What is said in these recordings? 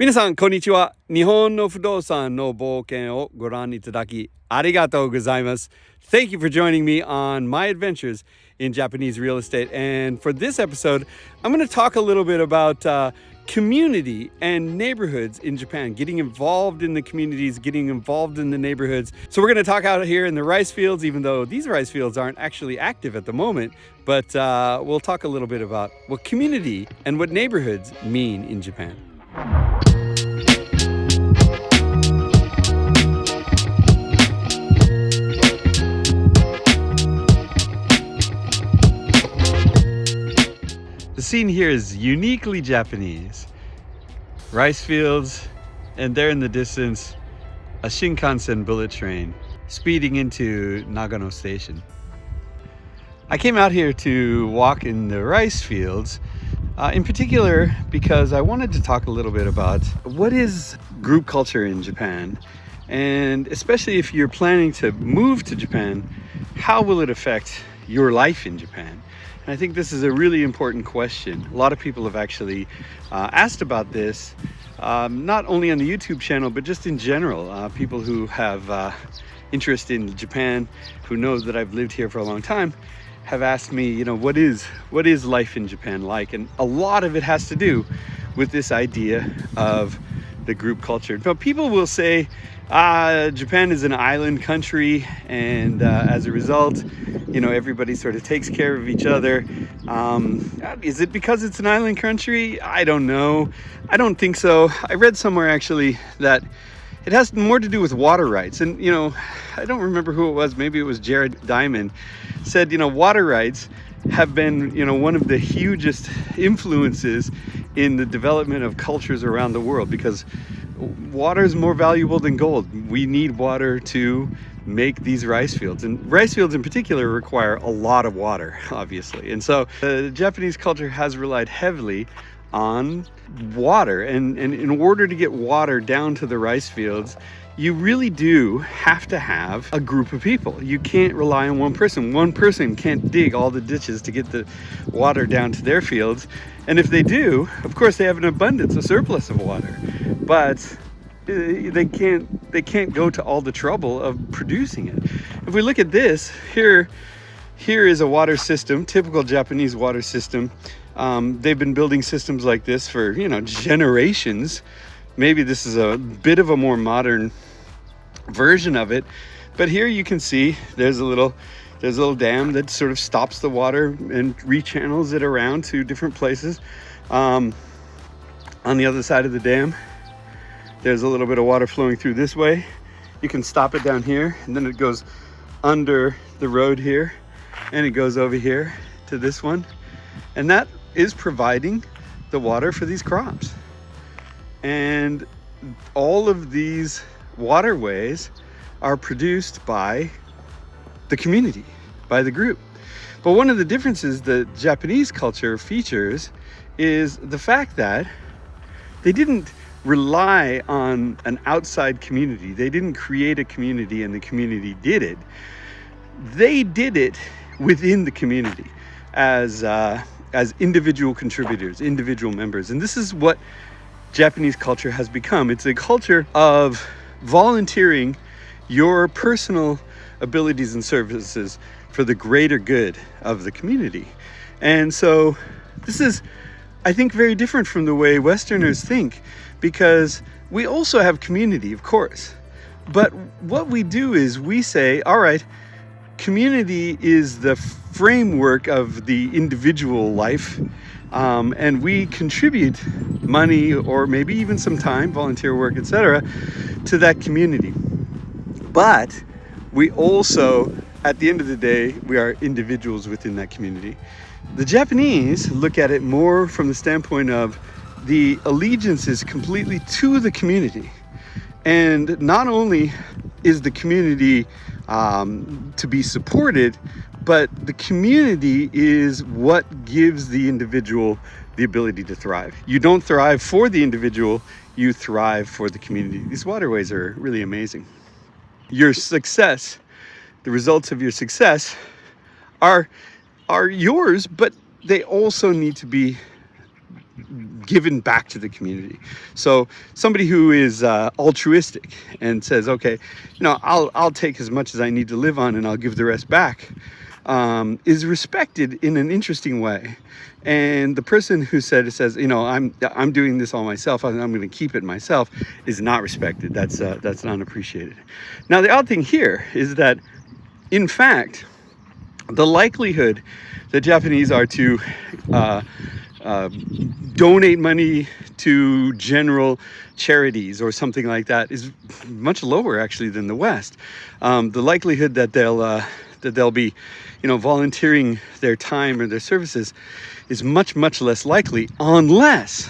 皆さん、こんにちは。日本の不動産の冒険をご覧いただきありがとうございます。Thank you for joining me on my adventures in Japanese real estate. And for this episode, I'm going to talk a little bit about community and neighborhoods in Japan, getting involved in the communities, getting involved in the neighborhoods. So we're going to talk out here in the rice fields, even though these rice fields aren't actually active at the moment. But we'll talk a little bit about what community and what neighborhoods mean in Japan. The scene here is uniquely Japanese. Rice fields, and there in the distance, a Shinkansen bullet train speeding into Nagano Station. I came out here to walk in the rice fields, in particular because I wanted to talk a little bit about what is group culture in Japan, and especially if you're planning to move to Japan, how will it affect your life in Japan? And I think this is a really important question. A lot of people have actually asked about this, not only on the YouTube channel, but just in general. People who have interest in Japan, who know that I've lived here for a long time, have asked me, what is life in Japan like? And a lot of it has to do with this idea of the group culture. But people will say, Japan is an island country, and as a result, everybody sort of takes care of each other. Is it because it's an island country? I don't know. I don't think so. I read somewhere actually that it has more to do with water rights. And, I don't remember who it was. Maybe it was Jared Diamond said, water rights have been, one of the hugest influences in the development of cultures around the world, because water is more valuable than gold. We need water to make these rice fields, and rice fields in particular require a lot of water, obviously. And so the Japanese culture has relied heavily on water, and in order to get water down to the rice fields, you really do have to have a group of people. You can't rely on one person. One person can't dig all the ditches to get the water down to their fields. And if they do, of course, they have an abundance, a surplus of water. But they can't go to all the trouble of producing it. If we look at this, here is a water system, typical Japanese water system. They've been building systems like this for, generations. Maybe this is a bit of a more modern version of it, but here you can see there's a little dam that sort of stops the water and rechannels it around to different places. On the other side of the dam, there's a little bit of water flowing through this way. You can stop it down here, and then it goes under the road here, and it goes over here to this one, and that is providing the water for these crops. And all of these waterways are produced by the community, by the group. But one of the differences that Japanese culture features is the fact that they didn't rely on an outside community. They didn't create a community and the community did it. They did it within the community as individual contributors, individual members. And this is what Japanese culture has become. It's a culture of volunteering your personal abilities and services for the greater good of the community. And so this is, I think, very different from the way Westerners think, because we also have community, of course. But what we do is we say, all right, community is the framework of the individual life, and we contribute money or maybe even some time, volunteer work, etc., to that community. But we also, at the end of the day, we are individuals within that community. The Japanese look at it more from the standpoint of the allegiance is completely to the community. And not only is the community to be supported, but the community is what gives the individual the ability to thrive. You don't thrive for the individual, you thrive for the community. These waterways are really amazing. Your success, the results of your success are yours, but they also need to be given back to the community. So somebody who is altruistic and says, okay, I'll take as much as I need to live on and I'll give the rest back, is respected in an interesting way. And the person who says, I'm doing this all myself, I'm going to keep it myself, is not respected. That's not appreciated. Now, the odd thing here is that, in fact, the likelihood that Japanese are to donate money to general charities or something like that is much lower, actually, than the West. The likelihood that they'll be, volunteering their time or their services is much, much less likely, unless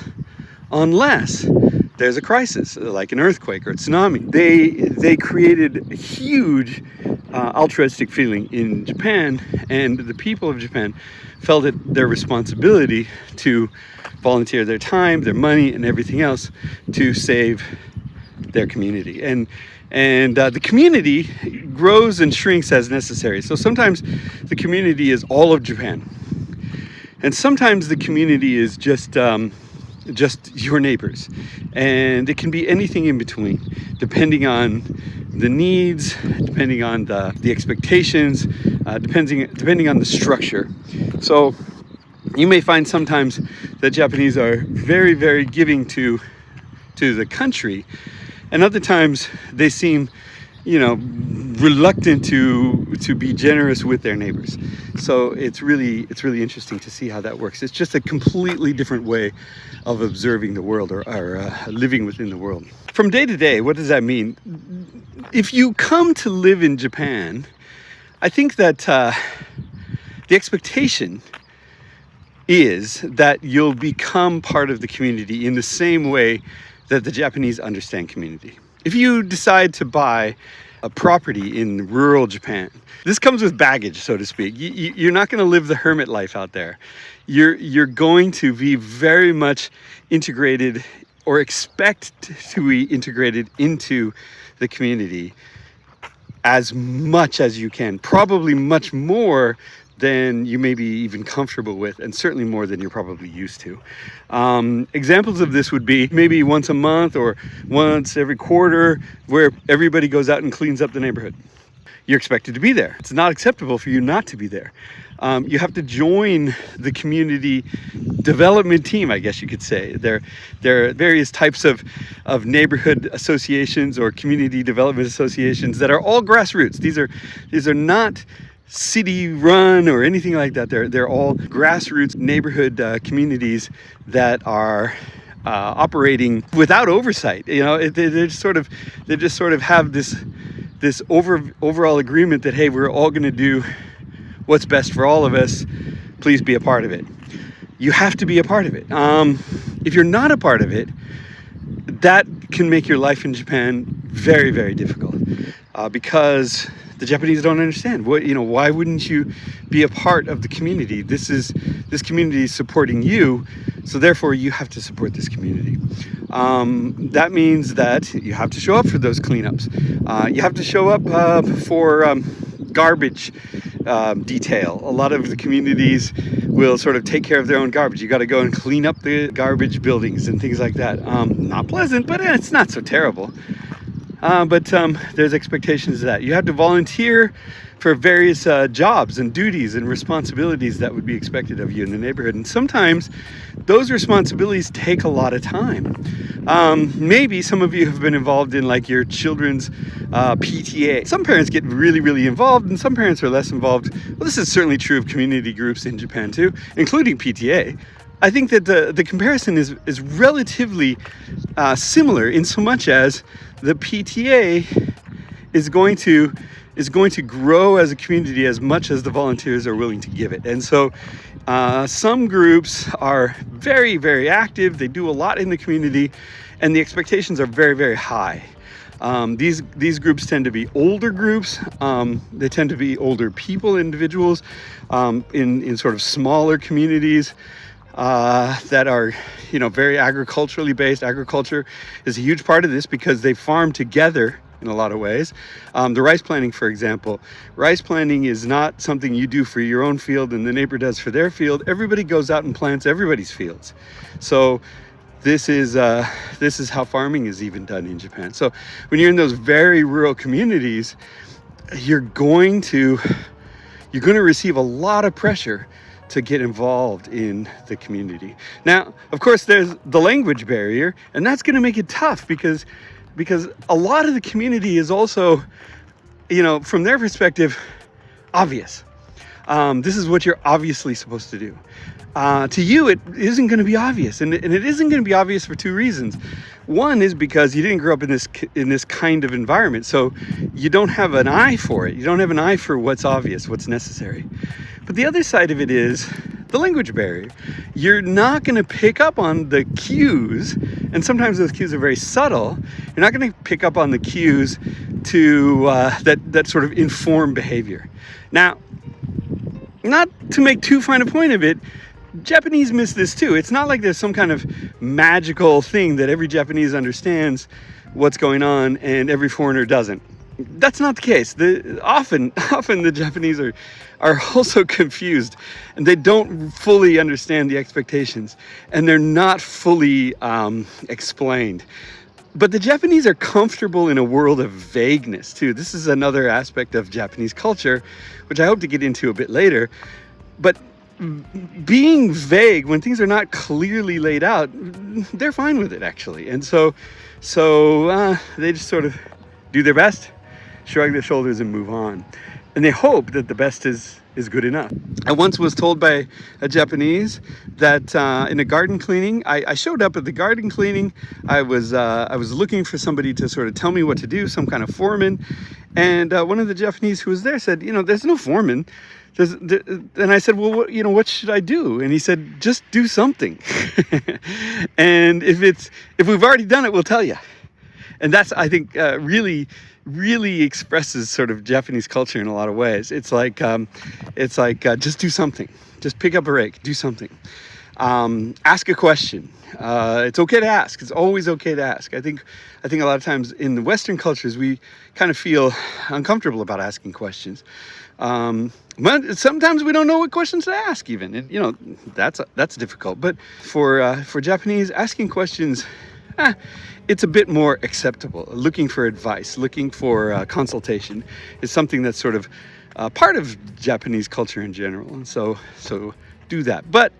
there's a crisis, like an earthquake or a tsunami. They created a huge altruistic feeling in Japan, and the people of Japan felt it their responsibility to volunteer their time, their money, and everything else to save their community. And the community grows and shrinks as necessary. So sometimes the community is all of Japan, and sometimes the community is just your neighbors, and it can be anything in between, depending on the needs, depending on the expectations, depending on the structure. So you may find sometimes that Japanese are very, very giving to the country, and other times they seem, reluctant to be generous with their neighbors. So it's really interesting to see how that works. It's just a completely different way of observing the world or living within the world. From day to day, what does that mean? If you come to live in Japan, I think that the expectation is that you'll become part of the community in the same way that the Japanese understand community. If you decide to buy a property in rural Japan, this comes with baggage, so to speak. You're not going to live the hermit life out there. You're going to be very much integrated, or expect to be integrated into the community as much as you can, probably much more than you may be even comfortable with, and certainly more than you're probably used to. Examples of this would be maybe once a month or once every quarter, where everybody goes out and cleans up the neighborhood. You're expected to be there. It's not acceptable for you not to be there. You have to join the community development team, I guess you could say. There are various types of neighborhood associations or community development associations that are all grassroots. These are not city run or anything like that. They're all grassroots neighborhood communities that are operating without oversight. They just sort of have this overall agreement that, hey, we're all going to do what's best for all of us. Please be a part of it. You have to be a part of it. If you're not a part of it, that can make your life in Japan very, very difficult, because the Japanese don't understand. Why wouldn't you be a part of the community? This community is supporting you, so therefore you have to support this community. That means that you have to show up for those cleanups. You have to show up for garbage detail. A lot of the communities will sort of take care of their own garbage. You got to go and clean up the garbage buildings and things like that. Not pleasant, but it's not so terrible. But there's expectations of that. You have to volunteer for various jobs and duties and responsibilities that would be expected of you in the neighborhood. And sometimes those responsibilities take a lot of time. Maybe some of you have been involved in like your children's PTA. Some parents get really, really involved, and some parents are less involved. Well, this is certainly true of community groups in Japan too, including PTA. I think that the comparison is relatively similar, in so much as the PTA is going to grow as a community as much as the volunteers are willing to give it. And so some groups are very, very active. They do a lot in the community, and the expectations are very, very high. These groups tend to be older groups. They tend to be older people, individuals, in sort of smaller communities that are, very agriculturally based. Agriculture is a huge part of this because they farm together in a lot of ways. The rice planting, for example. Rice planting is not something you do for your own field and the neighbor does for their field. Everybody goes out and plants everybody's fields. So This is how farming is even done in Japan. So when you're in those very rural communities, you're going to receive a lot of pressure to get involved in the community. Now, of course, there's the language barrier, and that's going to make it tough because a lot of the community is also, from their perspective, obvious. This is what you're obviously supposed to do. To you, it isn't going to be obvious, and it isn't going to be obvious for two reasons. One is because you didn't grow up in this kind of environment, so you don't have an eye for it. You don't have an eye for what's obvious, what's necessary. But the other side of it is the language barrier. You're not going to pick up on the cues, and sometimes those cues are very subtle. You're not going to pick up on the cues to that sort of inform behavior. Now, not to make too fine a point of it, Japanese miss this too. It's not like there's some kind of magical thing that every Japanese understands what's going on and every foreigner doesn't. That's not the case. Often the Japanese are also confused, and they don't fully understand the expectations, and they're not fully explained. But the Japanese are comfortable in a world of vagueness too. This is another aspect of Japanese culture, which I hope to get into a bit later. But being vague when things are not clearly laid out, they're fine with it actually. And so they just sort of do their best, shrug their shoulders, and move on. And they hope that the best is good enough. I once was told by a Japanese that in a garden cleaning, I showed up at the garden cleaning. I was looking for somebody to sort of tell me what to do, some kind of foreman. And one of the Japanese who was there said, there's no foreman. And I said, well, what should I do? And he said, just do something. And if we've already done it, we'll tell you. And that's, I think, really expresses sort of Japanese culture in a lot of ways. It's like just do something. Just pick up a rake, do something. Ask a question. It's okay to ask. It's always okay to ask. I think a lot of times in the Western cultures, we kind of feel uncomfortable about asking questions. But sometimes we don't know what questions to ask even. And, that's difficult. But for Japanese, asking questions, it's a bit more acceptable. Looking for advice, looking for consultation is something that's sort of part of Japanese culture in general. And so do that. But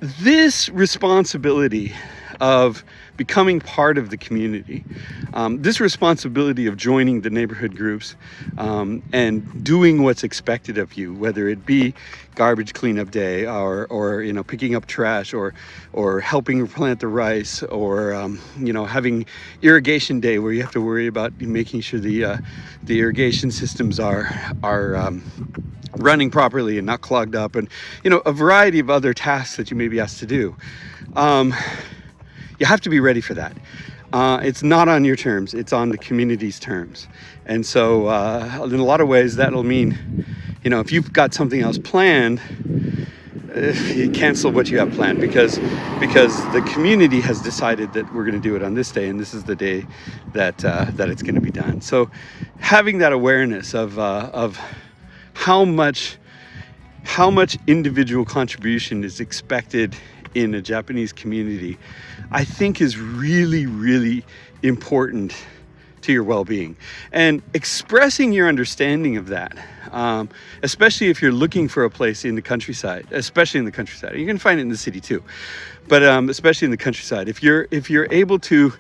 this responsibility of becoming part of the community, this responsibility of joining the neighborhood groups and doing what's expected of you, whether it be garbage cleanup day or picking up trash or helping plant the rice or having irrigation day where you have to worry about making sure the irrigation systems are running properly and not clogged up, and a variety of other tasks that you may be asked to do. You have to be ready for that. It's not on your terms, it's on the community's terms. And so in a lot of ways that'll mean, if you've got something else planned, you cancel what you have planned because the community has decided that we're going to do it on this day, and this is the day that it's going to be done. So having that awareness of how much individual contribution is expected in a Japanese community, I think is really, really important to your well-being. And expressing your understanding of that, especially if you're looking for a place in the countryside, especially in the countryside. You can find it in the city too, but especially in the countryside. If you're able to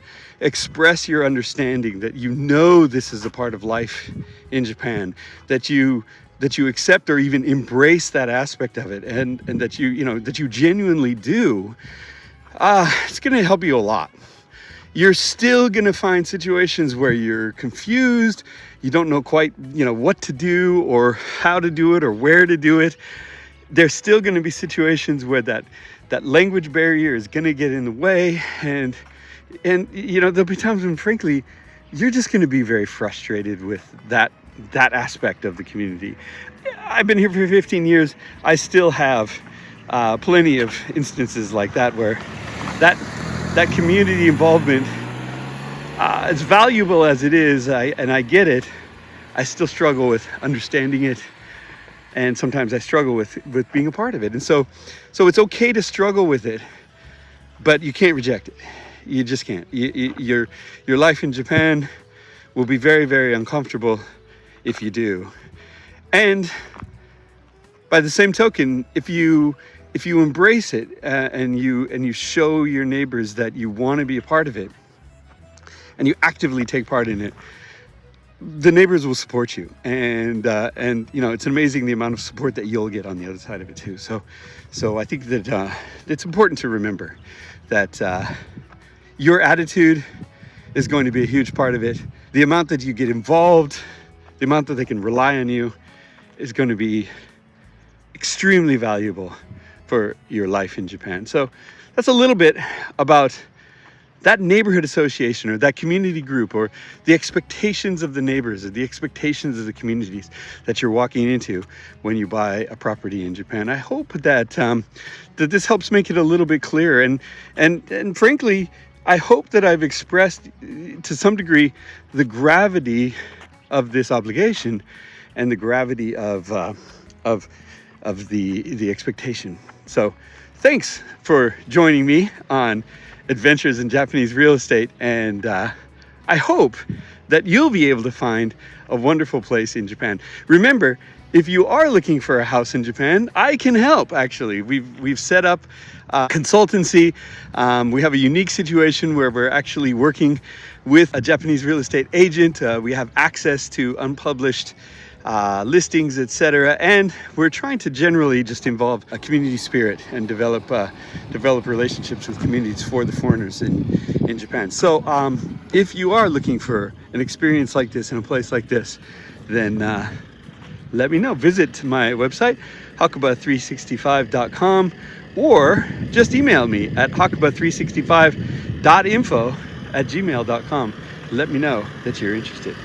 express your understanding that this is a part of life in Japan, that you accept or even embrace that aspect of it, and that you genuinely do, it's going to help you a lot. You're still going to find situations where you're confused, you don't know quite, what to do or how to do it or where to do it. There's still going to be situations where that language barrier is going to get in the way, and there'll be times when, frankly, you're just going to be very frustrated with that aspect of the community. I've been here for 15 years. I still have plenty of instances like that where that community involvement, as valuable as it is, and I get it, I still struggle with understanding it, and sometimes I struggle with being a part of it. And so it's okay to struggle with it, but you can't reject it. You just can't. Your life in Japan will be very, very uncomfortable if you do. And by the same token, if you embrace it and you show your neighbors that you want to be a part of it, and you actively take part in it, the neighbors will support you, and you know, it's amazing the amount of support that you'll get on the other side of it too. So I think that it's important to remember that your attitude is going to be a huge part of it. The amount that you get involved, the amount that they can rely on you, is going to be extremely valuable for your life in Japan. So that's a little bit about that neighborhood association or that community group, or the expectations of the neighbors or the expectations of the communities that you're walking into when you buy a property in Japan. I hope that that this helps make it a little bit clearer, and frankly, I hope that I've expressed to some degree the gravity of this obligation and the gravity of the expectation. So thanks for joining me on Adventures in Japanese Real Estate, and I hope that you'll be able to find a wonderful place in Japan. Remember, if you are looking for a house in Japan, I can help. Actually, we've set up a consultancy. We have a unique situation where we're actually working with a Japanese real estate agent. We have access to unpublished listings, etc., and we're trying to generally just involve a community spirit and develop relationships with communities for the foreigners in Japan. So if you are looking for an experience like this in a place like this, then let me know. Visit my website, hakuba365.com, or just email me at hakuba365.info@gmail.com. Let me know that you're interested.